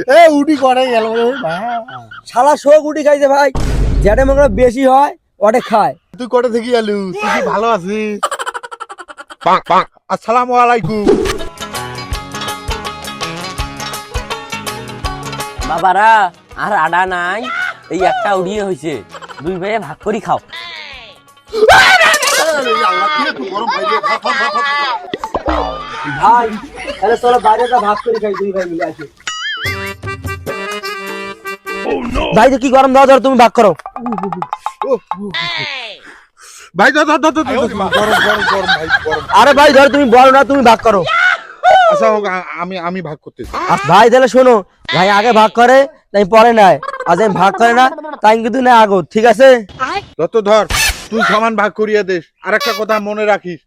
ভাই উটি করে গেল শালা শোক উঠি খাইছে ভাই, যেটা মনে বেশি হয় ওটা খায়। তুই কটা থেকে এলু? তুই কি ভালো আছিস? আসসালামু আলাইকুম। বাবারা আর আডা নাই, এই একটা উড়িয়ে হয়েছে, দুই ভাইয়ে ভাগ করি খাও। ভাই তাহলে চলো বাইরে ভাগ করে খাই, দুই ভাই মিলে আসি। ভাই তো কি গরম দাও, ধর তুমি ভাগ করো। ভাই ধর ধর ধর ধর গরম গরম গরম ভাই গরম। আরে ভাই ধর, তুমি বলো না, তুমি ভাগ করো। আচ্ছা হোক, আমি ভাগ করতেছি। ভাই তাহলে শোনো, ভাই আগে ভাগ করে তাই পরে নেয়, আজ আমি ভাগ করে না তাই কিন্তু না আগো, ঠিক আছে? যত ধর তুই সমান ভাগ করিয়ে দিস। আর একটা কথা মনে রাখিস,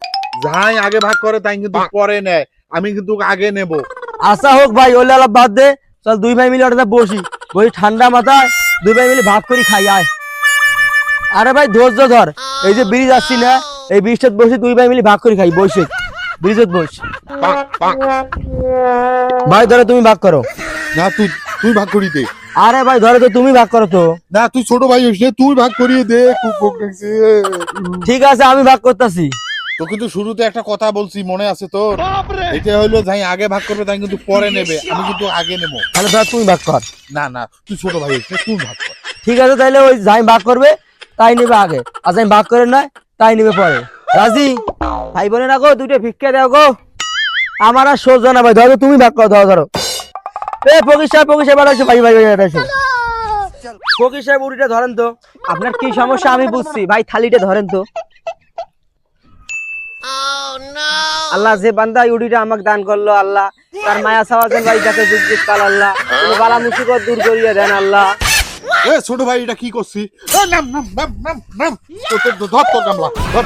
যাই আগে ভাগ করে তাই কিন্তু পরে নেয়, আমি কিন্তু আগে নেব। আশা হোক ভাই, ওলে আলাপ বাদ দে, চল দুই ভাই মিলে ওটাতে বসি, বসি ঠান্ডা মাথায় দুই ভাই মিলে ভাগ করি খাই আয়। আরে ভাই ধৈর্য ধর, এই যে ব্রিজ আসছি না, এই ব্রিজটা বসে দুই ভাই মিলে ভাগ করি খাই, বসে ব্রিজত বস। ভাই ধরে তুমি ভাগ করো। না তুই ভাগ করি দে। আরে ভাই ধরে তো তুমি ভাগ করো তো। না তুই ছোট ভাই হইস, তুই ভাগ করিয়ে দে। ঠিক আছে আমি ভাগ করতেছি। তো কিন্তু শুরুতে একটা কথা বলছি, মনে আছে তোর? এটা হইলো যাই আগে ভাগ করবে তাই কিন্তু পরে নেবে, আমি কিন্তু আগে নেব। তাহলে ধর তুমি ভাগ কর। না না তুই ছোট ভাই হইস, তুই ভাগ কর। ঠিক আছে, তাইলে ওই যাই ভাগ করবে তাই নেবে আগে, আর যাই ভাগ করে নয় তাই নেবে পরে। রাজি? ভাই বোনে না গো, দুটো ভিক্ষা দাও গো, আমার আর সোজ না ভাই। ধরো তুমি ভাগ করো, ধরো। এ ফকির সাহেব বাড়াইছো, ভাই ভাই বাড়াইছো। ফকির সাহেব উড়িটা ধরেন তো। আপনার কি সমস্যা আমি বুঝছি, ভাই থালিটা ধরেন তো। আল্লাহ যে বান্দা উড়িটা আমাকে দান করলো, আল্লাহ তার মায়া সাওয়াজেন ভাই যাকে যুগ যুগ কাল, আল্লাহ তুমি বালা মুসিবত দূর করিয়ে দেন আল্লাহ। এ ছোট ভাই এটা কি করছিস? নাম নাম নাম নাম নাম ধর তোর গামলা ধর।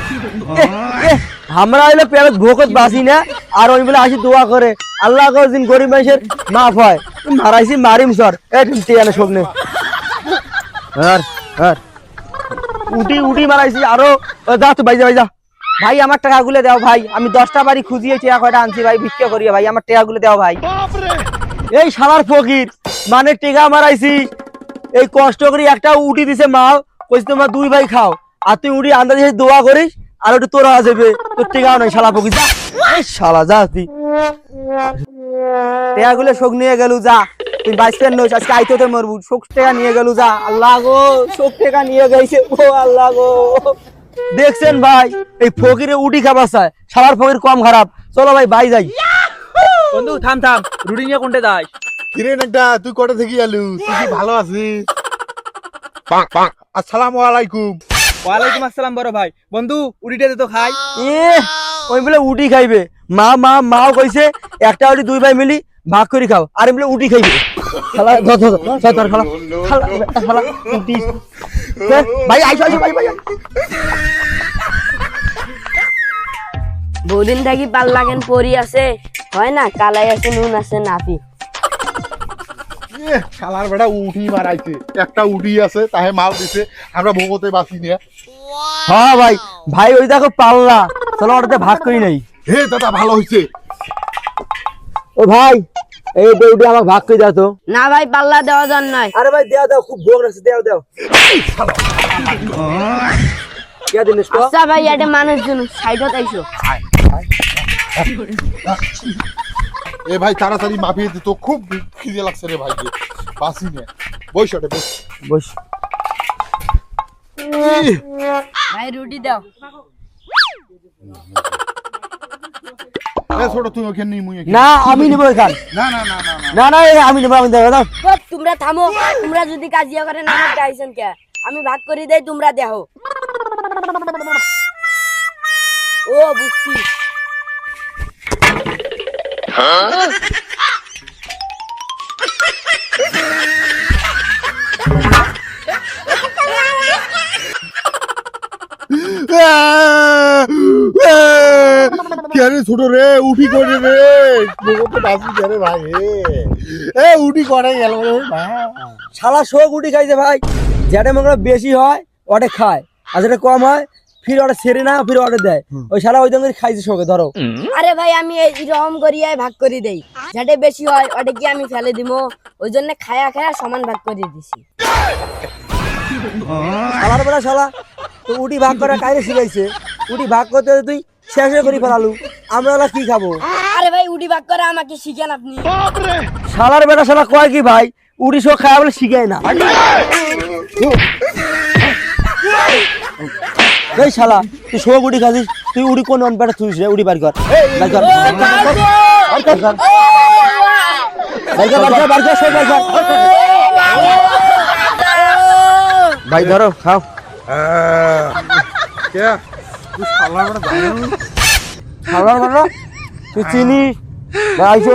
আমরা হইলে পেয়ারত ভোকত বাসি না, আর ওই বলে আসি দোয়া করে আল্লাহ করে দিন গরিব মানুষের মাফ হয়। মারাইছি মারিম সর, এ টিয়ানে শোকনে উটি মারাইছি আরো। যা তো ভাই, যা ভাই, আমার টাকাগুলো দাও ভাই, আমি 10টা বাড়ি খুঁজিয়ে টাকা কয়টা আনছি ভাই, ভিক্ষা করিয়া ভাই, আমার টাকাগুলো দাও ভাই। এই শালার ফকির মানে টেকা মারাইছি, এই কষ্ট করে একটা উটি দিছে মা, কইছে তোমার দুই ভাই খাও, আর তুই উটি আন্দাজে দোয়া করিস আর ওটা তোর যাবে, তোর টেকাও নাই শালা ফকির। যা এই শালা, যা তুই টেকাগুলো শোক নিয়ে গেলু, যা তুই বাইসপেন নইস, আজকে আইতে মরবু। শোক টেকা নিয়ে গেলু, যা। আল্লাহ গো, শোক টেকা নিয়ে গেছে ও আল্লাহ গো। দেখছেন ভাই, এই ফকিরে উটি খাবার চায়, শালার ফকির কম খারাপ। চলো ভাই যাই। বন্ধু থাম রুটি নিয়ে কোনটা যাই? কিরে নাকটা, তুই কটা থেকে এলু? তুই কি ভালো আছিস? আসসালামু আলাইকুম। ওয়ালাইকুম আসসালাম বড় ভাই। বন্ধু উড়িটা দে তো খাই। ওই বলে উটি খাইবে, মাও কইছে একটা উটি দুই ভাই মিলি ভাগ করে খাও, আর বলে উটি খাইবে। ভাই আইসো ভাই। বহুদিন থাকি পাল লাগেন পরি আছে, হয় না কালাই আছে নুন আছে নাপি। শালার বেটা উঠি মারাইছে, একটা উঠি আছে তাহে মাল দিছে, আমরা ভোগতে বাঁচি নিয়ে। হ্যাঁ ভাই ওই দেখো পাল্লা, চলো ওটাতে ভাগ করি নাই। হে দাদা ভালো হইছে। ও ভাই এই দেউটি আমাকে ভাগ করে দাও তো। না ভাই পাল্লা দেওয়া যান নাই। আরে ভাই দাও, খুব ভোগ লাগছে, দাও। আচ্ছা ভাই, এটা মানুষ জন সাইডত আইসো। এ ভাই তাড়াতাড়ি মাপিয়ে দিত, খুব খিদে লাগছে রে ভাই, বাঁচি নিয়ে। বস ওটা বস। ভাই রুটি দাও। ছোট তুই ওখানে নিয়ে মুই না আমি নেবো এখান। না না না না না না আমি নেবো, আমি দেবো। তোমরা থামো, তোমরা যদি কাজিয়া করেন আমার আইছেন কে? আমি ভাগ করে দেই, তোমরা দেখো। ও বুঝছি। কেন ছোট রে উঠি করে রে বাঁচি কেন ভাই? উঠি করে গেল শালা শোক উঠি খাইছে ভাই, যেটা মনে বেশি হয় ওটা খায়, আর যেটা কম হয় ফির অর্ডার সেরে না ফির অর্ডার দেয় ওই শালা ওই দাম খাইছে শোকে ধরো আরে ভাই আমি এইরকম করিয়ে ভাগ করে দেই, যেটা বেশি হয় ওটা কি আমি ফেলে দিব, ওই জন্য খায়া খায়া সমান ভাগ করে দিছি। শালার বেলা শালা তো উটি ভাগ করা কাইরে শিখাইছে উটি ভাগ করতে তুই শেষ করে ফেলালু আমরা ওলা কি খাবো আরে ভাই উডি ভাগ করে আমাকে শিখেন আপনি। শালার বেলা শালা কয় কি ভাই উটি শো খায় বলে শিখায় না এই শালা তুই শো উটি খাচ্ছিস তুই উটি কোন অনপেটা তুই রে উটি বার কর বার কর ভাই ধরো খাও কে তুই শালার বেটা জানো শালার বেলা তুই চিনিস ভাই আইছো